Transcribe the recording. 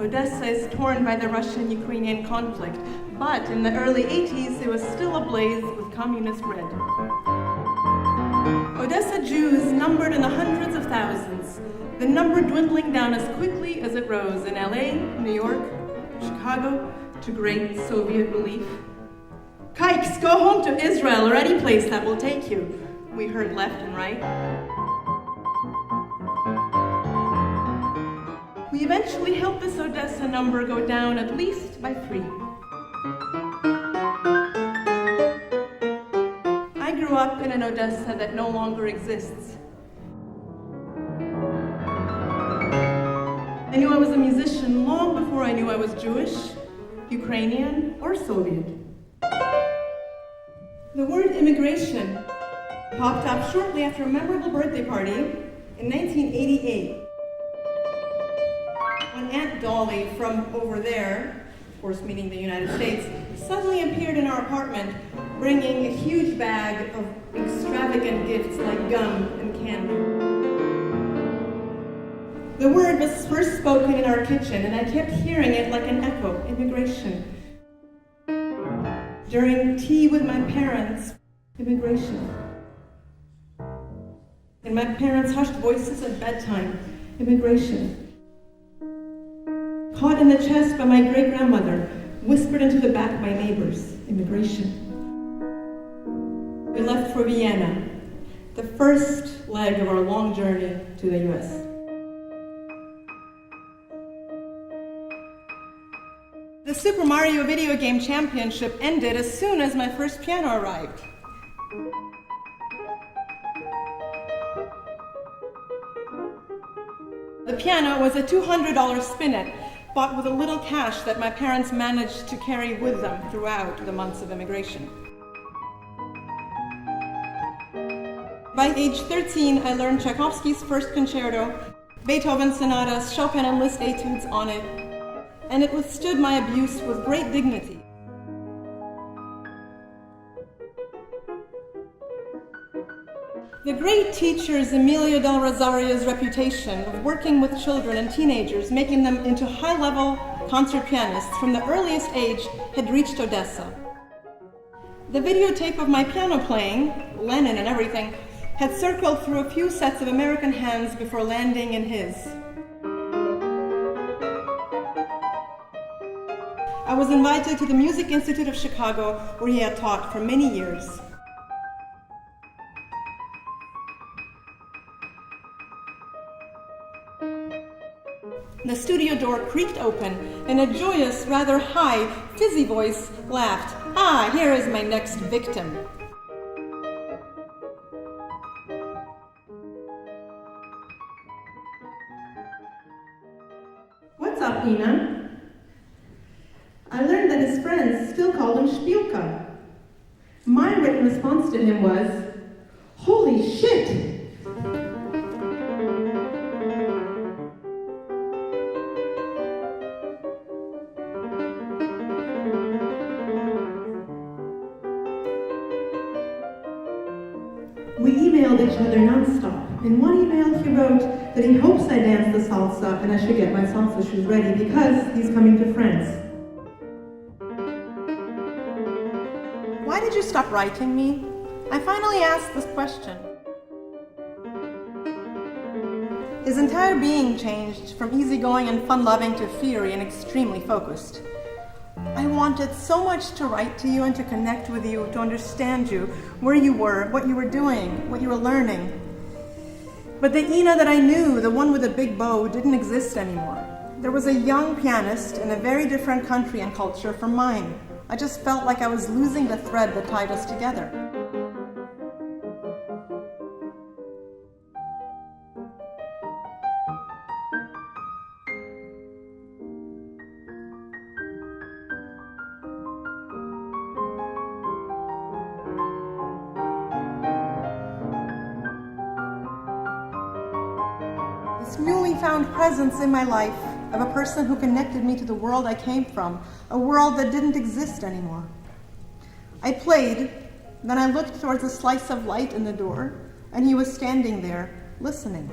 Odessa is torn by the Russian-Ukrainian conflict, but in the early 80s, it was still ablaze with communist red. Odessa Jews numbered in the hundreds of thousands, the number dwindling down as quickly as it rose in LA, New York, Chicago, to great Soviet relief. Kikes, go home to Israel or any place that will take you, we heard left and right. We eventually helped this Odessa number go down at least by 3. I grew up in an Odessa that no longer exists. I knew I was a musician long before I knew I was Jewish, Ukrainian, or Soviet. The word immigration popped up shortly after a memorable birthday party in 1988. When Aunt Dolly from over there, of course meaning the United States, suddenly appeared in our apartment bringing a huge bag of extravagant gifts like gum and candy. The word was first spoken in our kitchen, and I kept hearing it like an echo, immigration. During tea with my parents, immigration. In my parents' hushed voices at bedtime, immigration. Caught in the chest by my great-grandmother, whispered into the back by neighbors, immigration. We left for Vienna, the first leg of our long journey to the US. The Super Mario video game championship ended as soon as my first piano arrived. The piano was a $200 spinet, bought with a little cash that my parents managed to carry with them throughout the months of immigration. By age 13, I learned Tchaikovsky's First Concerto, Beethoven's sonatas, Chopin and Liszt etudes on it, and it withstood my abuse with great dignity. The great teacher's Emilio del Rosario's reputation of working with children and teenagers, making them into high-level concert pianists from the earliest age, had reached Odessa. The videotape of my piano playing, Lennon and everything, had circled through a few sets of American hands before landing in his. I was invited to the Music Institute of Chicago, where he had taught for many years. The studio door creaked open, and a joyous, rather high, fizzy voice laughed. "Ah, here is my next victim." "What's up, Ina?" I learned that his friends still called him Spielka. My written response to him was, "Holy shit!" We emailed each other nonstop. In one email, he wrote that he hopes I dance the salsa and I should get my salsa shoes ready because he's coming to France. Why did you stop writing me? I finally asked this question. His entire being changed from easygoing and fun-loving to fiery and extremely focused. I wanted so much to write to you and to connect with you, to understand you, where you were, what you were doing, what you were learning. But the Ina that I knew, the one with the big bow, didn't exist anymore. There was a young pianist in a very different country and culture from mine. I just felt like I was losing the thread that tied us together. This newly found presence in my life of a person who connected me to the world I came from, a world that didn't exist anymore. I played, then I looked towards a slice of light in the door, and he was standing there, listening.